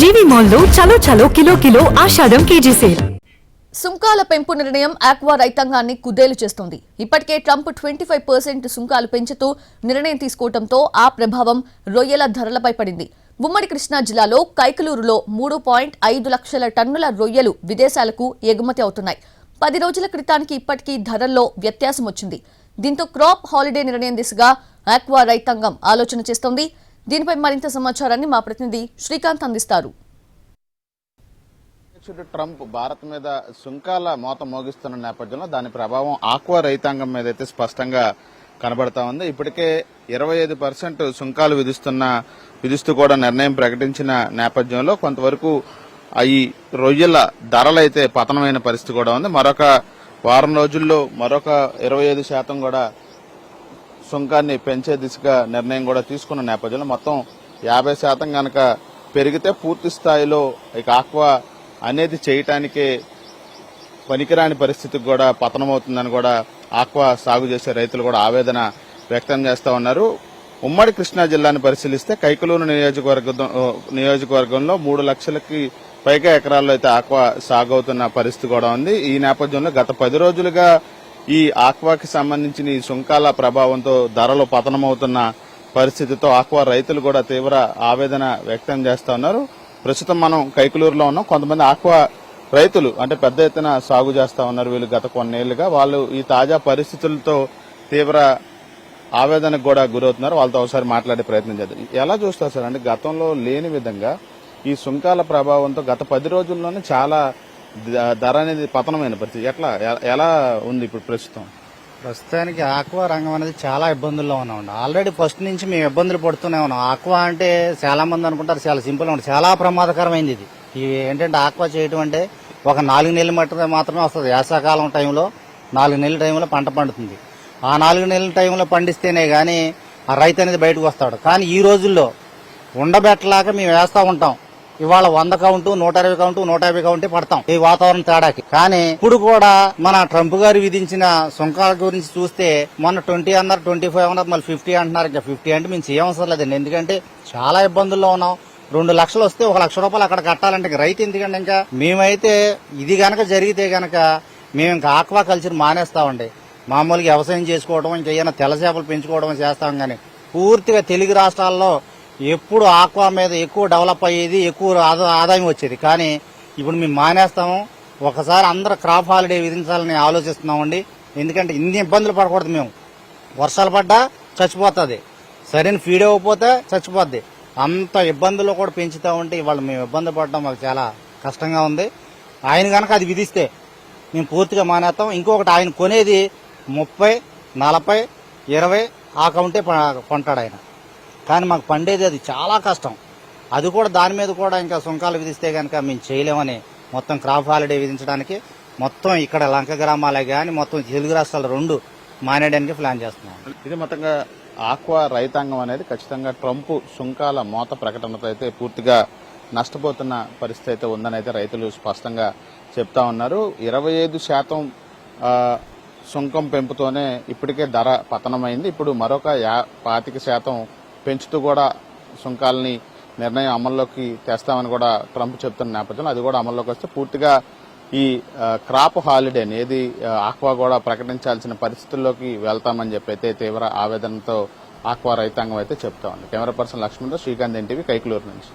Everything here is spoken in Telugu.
జీవి మాల్లో చలో చలో కిలో కిలో ఆషాఢం కేజీ సేల్. సుంకాల పెంపు నిర్ణయం ఆక్వా రైతాంగాన్ని కుదేలు చేస్తోంది. ఇప్పటికే ట్రంప్ 25% సుంకాలు పెంచుతూ నిర్ణయం తీసుకోవడంతో ఆ ప్రభావం రొయ్యల ధరలపై పడింది. ఉమ్మడి కృష్ణా జిల్లాలో కైకలూరులో 3.5 లక్షల టన్నుల రొయ్యలు విదేశాలకు ఎగుమతి అవుతున్నాయి. 10 రోజుల క్రితానికి ఇప్పటికీ ధరల్లో వ్యత్యాసం వచ్చింది. దీంతో క్రాప్ హాలిడే నిర్ణయం దిశగా ఆక్వా రైతాంగం ఆలోచన చేస్తోంది. దీనిపై మరింత సమాచారాన్ని మా ప్రతినిధి శ్రీకాంత్ అందిస్తారు. ట్రంప్ భారత్ మీద సుంకాల మోత మోగిస్తున్న నేపథ్యంలో దాని ప్రభావం ఆక్వా రైతాంగం మీద అయితే స్పష్టంగా కనబడతా ఉంది. ఇప్పటికే 25% సుంకాలు విధిస్తూ కూడా నిర్ణయం ప్రకటించిన నేపథ్యంలో కొంతవరకు ఈ రొయ్యల ధరలైతే పతనమైన పరిస్థితి కూడా ఉంది. మరొక వారం రోజుల్లో మరొక 25% కూడా సుంకాన్ని పెంచే దిశగా నిర్ణయం కూడా తీసుకున్న నేపథ్యంలో మొత్తం 50% కనుక పెరిగితే పూర్తి స్థాయిలో ఇక ఆక్వా అనేది చేయటానికే పనికిరాని పరిస్థితికి కూడా పతనమవుతుందని కూడా ఆక్వా సాగు చేసే రైతులు కూడా ఆవేదన వ్యక్తం చేస్తా ఉన్నారు. ఉమ్మడి కృష్ణా జిల్లాను పరిశీలిస్తే కైకలూరు నియోజకవర్గంలో 3 లక్షలకి పైగా ఎకరాల్లో అయితే ఆక్వా సాగు అవుతున్న పరిస్థితి కూడా ఉంది. ఈ నేపథ్యంలో గత 10 రోజులుగా ఈ ఆక్వాకి సంబంధించిన ఈ సుంకాల ప్రభావంతో ధరలు పతనమవుతున్న పరిస్థితితో ఆక్వా రైతులు కూడా తీవ్ర ఆవేదన వ్యక్తం చేస్తా ఉన్నారు. ప్రస్తుతం మనం కైకలూరులో ఉన్నాం. కొంతమంది ఆక్వా రైతులు అంటే పెద్ద ఎత్తున సాగు చేస్తా ఉన్నారు. వీళ్ళు గత కొన్నేళ్లుగా వాళ్ళు ఈ తాజా పరిస్థితులతో తీవ్ర ఆవేదనకు కూడా గురవుతున్నారు. వాళ్ళతో ఒకసారి మాట్లాడే ప్రయత్నం చేద్దాం. ఎలా చూస్తారు సార్? అంటే గతంలో లేని విధంగా ఈ సుంకాల ప్రభావంతో గత 10 రోజుల్లోనే చాలా ధర అనేది పతనమైన పరిస్థితి. ఎలా ఉంది ఇప్పుడు ప్రస్తుతానికి ఆక్వా రంగం అనేది చాలా ఇబ్బందుల్లో ఉన్నాం. ఆల్రెడీ ఫస్ట్ నుంచి మేము ఇబ్బందులు పడుతూనే ఉన్నాం. ఆక్వా అంటే చాలా మంది అనుకుంటారు చాలా సింపుల్ ఉంటుంది, చాలా ప్రమాదకరమైంది ఇది. ఏంటంటే ఆక్వా చేయటం అంటే ఒక 4 నెలల మట్టుగా మాత్రమే వస్తుంది. వేసవకాలం టైంలో 4 నెలల టైంలో పంట పండుతుంది. ఆ 4 నెలల టైంలో పండిస్తేనే గానీ ఆ రైతు అనేది బయటకు వస్తాడు. కానీ ఈ రోజుల్లో ఉండబెట్టలాగా మేము వేస్తా ఉంటాం. ఇవాళ 100 కౌంటు 120 కౌంటు 150 కౌంటే పడతాం ఈ వాతావరణ తేడాకి. కానీ ఇప్పుడు కూడా మన ట్రంప్ గారు విధించిన సుంకాల గురించి చూస్తే మొన్న 20 అన్నారు, 25 అన్నారు, మళ్ళీ 50 అంటున్నారు. ఇంకా 50 అంటే మేము చేయవసరం లేదండి. ఎందుకంటే చాలా ఇబ్బందుల్లో ఉన్నాం. 2 లక్షలు వస్తే 1 లక్ష రూపాయలు అక్కడ కట్టాలంటే రైతు ఎందుకంటే ఇంకా మేమైతే ఇది గనక జరిగితే గనక మేము ఇంకా ఆక్వా కల్చర్ మానేస్తామండి. మామూలుగా వ్యవసాయం చేసుకోవడం ఇంకా ఏమైనా తెల్ల చేపలు పెంచుకోవడం చేస్తాం. కానీ పూర్తిగా తెలుగు రాష్ట్రాల్లో ఎప్పుడు ఆక్వా మీద ఎక్కువ డెవలప్ అయ్యేది, ఎక్కువ ఆదాయం వచ్చేది. కానీ ఇప్పుడు మేము మానేస్తాము. ఒకసారి అందరూ క్రాప్ హాలిడే విధించాలని ఆలోచిస్తున్నామండి. ఎందుకంటే ఇన్ని ఇబ్బందులు పడకూడదు. మేము వర్షాలు పడ్డా చచ్చిపోతుంది, సరైన ఫీడ్ ఇవ్వకపోతే చచ్చిపోద్ది. అంత ఇబ్బందులు కూడా పెంచుతా ఉంటే ఇవాళ మేము ఇబ్బంది పడడం మాకు చాలా కష్టంగా ఉంది. ఆయన కనుక అది విధిస్తే మేము పూర్తిగా మానేస్తాం. ఇంకొకటి ఆయన కొనేది 30, 40, 20 ఆ కౌంటే కొంటాడు ఆయన. కానీ మాకు పండేది అది చాలా కష్టం. అది కూడా దాని మీద కూడా ఇంకా సుంకాలు విధిస్తే కనుక మేము చేయలేమని మొత్తం క్రాప్ హాలిడే విధించడానికి మొత్తం ఇక్కడ లంక గ్రామాలే కానీ మొత్తం తెలుగు రాష్ట్రాలు 2 మానేయడానికి ప్లాన్ చేస్తున్నాం. ఇది మొత్తంగా ఆక్వా రైతాంగం అనేది ఖచ్చితంగా ట్రంప్ సుంకాల మోత ప్రకటనతో అయితే పూర్తిగా నష్టపోతున్న పరిస్థితి అయితే ఉందని అయితే రైతులు స్పష్టంగా చెప్తా ఉన్నారు. 25% సుంకం పెంపుతోనే ఇప్పటికే ధర పతనమైంది. ఇప్పుడు మరొక 25% పెంచుతూ కూడా సుంకాలని నిర్ణయం అమల్లోకి తెస్తామని కూడా ట్రంప్ చెప్తున్న నేపథ్యంలో అది కూడా అమల్లోకి వస్తే పూర్తిగా ఈ క్రాప్ హాలిడేని ఏది ఆక్వా కూడా ప్రకటించాల్సిన పరిస్థితుల్లోకి వెళ్తామని చెప్పి అయితే తీవ్ర ఆవేదనతో ఆక్వా రైతాంగం అయితే చెప్తా ఉంది. కెమెరా పర్సన్ లక్ష్మణ్తో శ్రీకాంత్ ఎన్టీవీ కైకలూరు నుంచి.